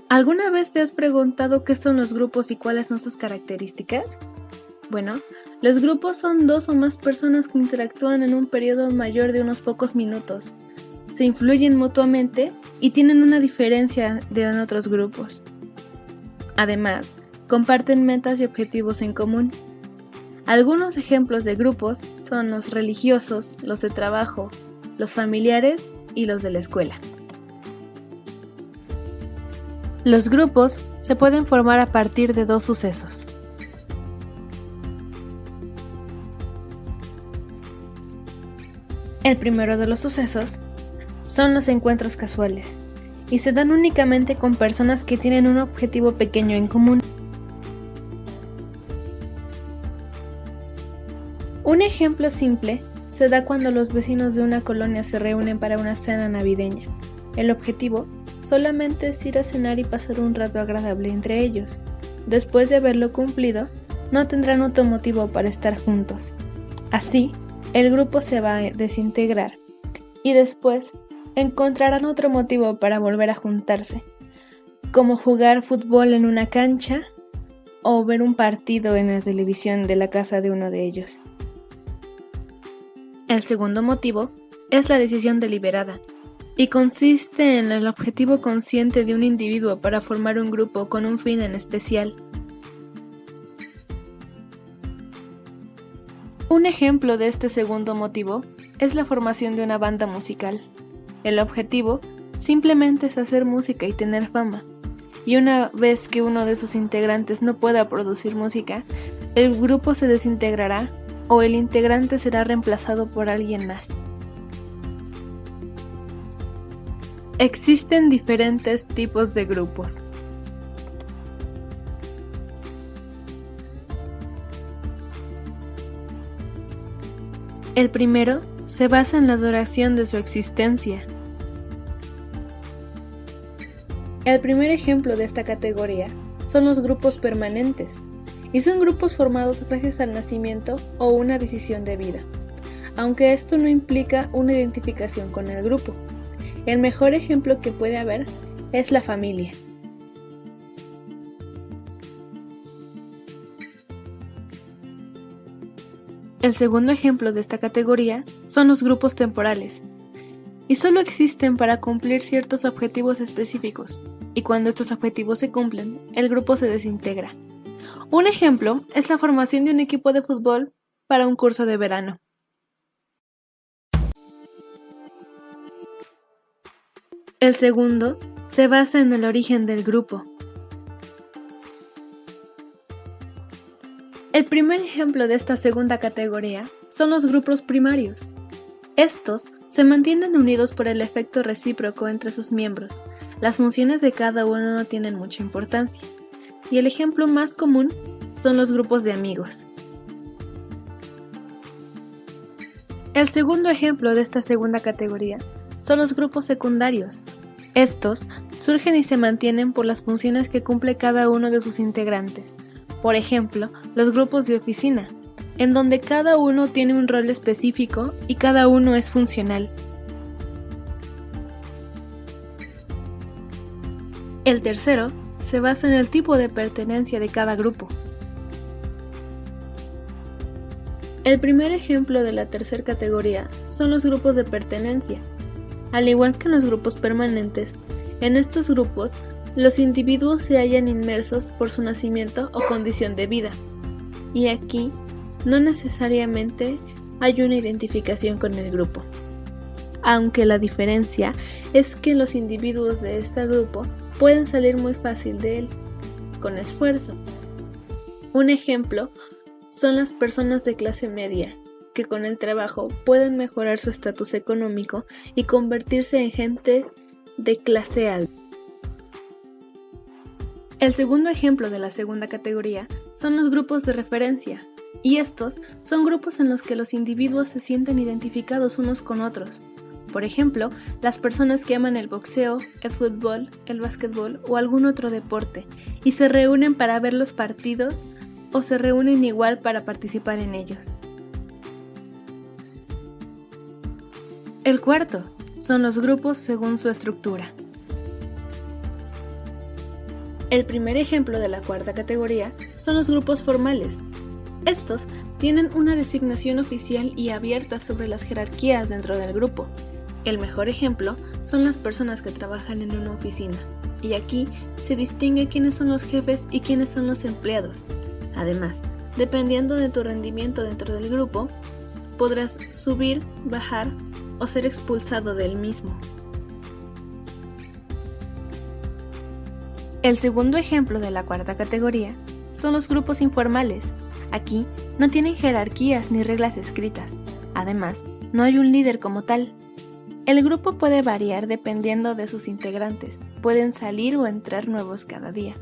¿Alguna vez te has preguntado qué son los grupos y cuáles son sus características? Bueno, los grupos son dos o más personas que interactúan en un periodo mayor de unos pocos minutos. Se influyen mutuamente y tienen una diferencia de otros grupos. Además, comparten metas y objetivos en común. Algunos ejemplos de grupos son los religiosos, los de trabajo, los familiares y los de la escuela. Los grupos se pueden formar a partir de dos sucesos. El primero de los sucesos son los encuentros casuales y se dan únicamente con personas que tienen un objetivo pequeño en común. Un ejemplo simple se da cuando los vecinos de una colonia se reúnen para una cena navideña. El objetivo solamente es ir a cenar y pasar un rato agradable entre ellos. Después de haberlo cumplido, no tendrán otro motivo para estar juntos. Así, el grupo se va a desintegrar y después encontrarán otro motivo para volver a juntarse, como jugar fútbol en una cancha o ver un partido en la televisión de la casa de uno de ellos. El segundo motivo es la decisión deliberada y consiste en el objetivo consciente de un individuo para formar un grupo con un fin en especial. Un ejemplo de este segundo motivo es la formación de una banda musical. El objetivo simplemente es hacer música y tener fama, y una vez que uno de sus integrantes no pueda producir música, el grupo se desintegrará o el integrante será reemplazado por alguien más. Existen diferentes tipos de grupos. El primero se basa en la duración de su existencia. El primer ejemplo de esta categoría son los grupos permanentes, y son grupos formados gracias al nacimiento o una decisión de vida, aunque esto no implica una identificación con el grupo. El mejor ejemplo que puede haber es la familia. El segundo ejemplo de esta categoría son los grupos temporales, y solo existen para cumplir ciertos objetivos específicos, y cuando estos objetivos se cumplen, el grupo se desintegra. Un ejemplo es la formación de un equipo de fútbol para un curso de verano. El segundo se basa en el origen del grupo. El primer ejemplo de esta segunda categoría son los grupos primarios. Estos se mantienen unidos por el efecto recíproco entre sus miembros. Las funciones de cada uno no tienen mucha importancia. Y el ejemplo más común son los grupos de amigos. El segundo ejemplo de esta segunda categoría son los grupos secundarios. Estos surgen y se mantienen por las funciones que cumple cada uno de sus integrantes. Por ejemplo, los grupos de oficina, en donde cada uno tiene un rol específico y cada uno es funcional. El tercero se basa en el tipo de pertenencia de cada grupo. El primer ejemplo de la tercera categoría son los grupos de pertenencia. Al igual que en los grupos permanentes, en estos grupos los individuos se hallan inmersos por su nacimiento o condición de vida, y aquí no necesariamente hay una identificación con el grupo, aunque la diferencia es que los individuos de este grupo pueden salir muy fácil de él, con esfuerzo. Un ejemplo son las personas de clase media, que con el trabajo pueden mejorar su estatus económico y convertirse en gente de clase alta. El segundo ejemplo de la segunda categoría son los grupos de referencia, y estos son grupos en los que los individuos se sienten identificados unos con otros. Por ejemplo, las personas que aman el boxeo, el fútbol, el básquetbol o algún otro deporte y se reúnen para ver los partidos o se reúnen igual para participar en ellos. El cuarto son los grupos según su estructura. El primer ejemplo de la cuarta categoría son los grupos formales. Estos tienen una designación oficial y abierta sobre las jerarquías dentro del grupo. El mejor ejemplo son las personas que trabajan en una oficina, y aquí se distingue quiénes son los jefes y quiénes son los empleados. Además, dependiendo de tu rendimiento dentro del grupo, podrás subir, bajar o ser expulsado del mismo. El segundo ejemplo de la cuarta categoría son los grupos informales. Aquí no tienen jerarquías ni reglas escritas. Además, no hay un líder como tal. El grupo puede variar dependiendo de sus integrantes. Pueden salir o entrar nuevos cada día.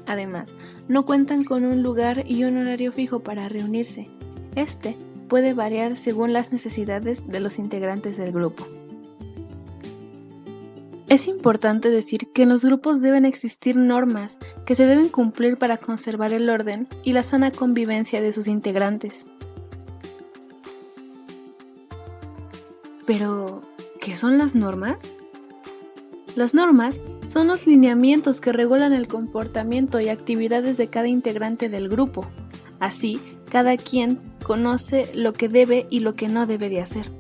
Además, no cuentan con un lugar y un horario fijo para reunirse. Este puede variar según las necesidades de los integrantes del grupo. Es importante decir que en los grupos deben existir normas que se deben cumplir para conservar el orden y la sana convivencia de sus integrantes. Pero, ¿qué son las normas? Las normas son los lineamientos que regulan el comportamiento y actividades de cada integrante del grupo. Así, cada quien conoce lo que debe y lo que no debe de hacer.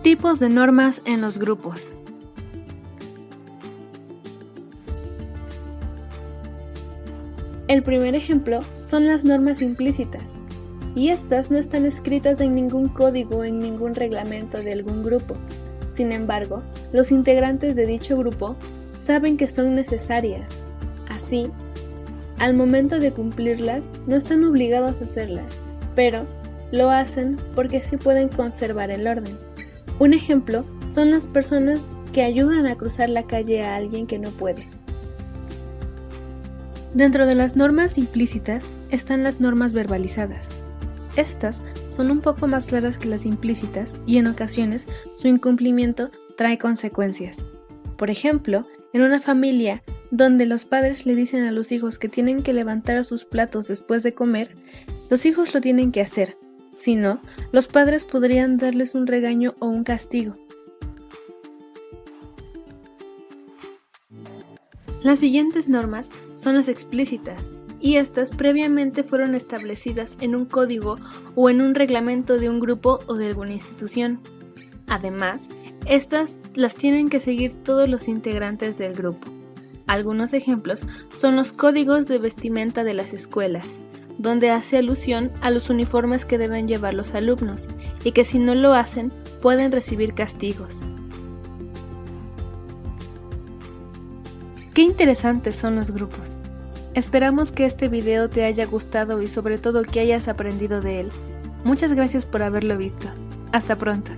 Tipos de normas en los grupos. El primer ejemplo son las normas implícitas, y estas no están escritas en ningún código o en ningún reglamento de algún grupo. Sin embargo, los integrantes de dicho grupo saben que son necesarias. Así, al momento de cumplirlas, no están obligados a hacerlas, pero lo hacen porque así pueden conservar el orden. Un ejemplo son las personas que ayudan a cruzar la calle a alguien que no puede. Dentro de las normas implícitas están las normas verbalizadas. Estas son un poco más claras que las implícitas y en ocasiones su incumplimiento trae consecuencias. Por ejemplo, en una familia donde los padres le dicen a los hijos que tienen que levantar sus platos después de comer, los hijos lo tienen que hacer. Si no, los padres podrían darles un regaño o un castigo. Las siguientes normas son las explícitas, y estas previamente fueron establecidas en un código o en un reglamento de un grupo o de alguna institución. Además, estas las tienen que seguir todos los integrantes del grupo. Algunos ejemplos son los códigos de vestimenta de las escuelas, donde hace alusión a los uniformes que deben llevar los alumnos y que si no lo hacen pueden recibir castigos. Qué interesantes son los grupos. Esperamos que este video te haya gustado y sobre todo que hayas aprendido de él. Muchas gracias por haberlo visto. Hasta pronto.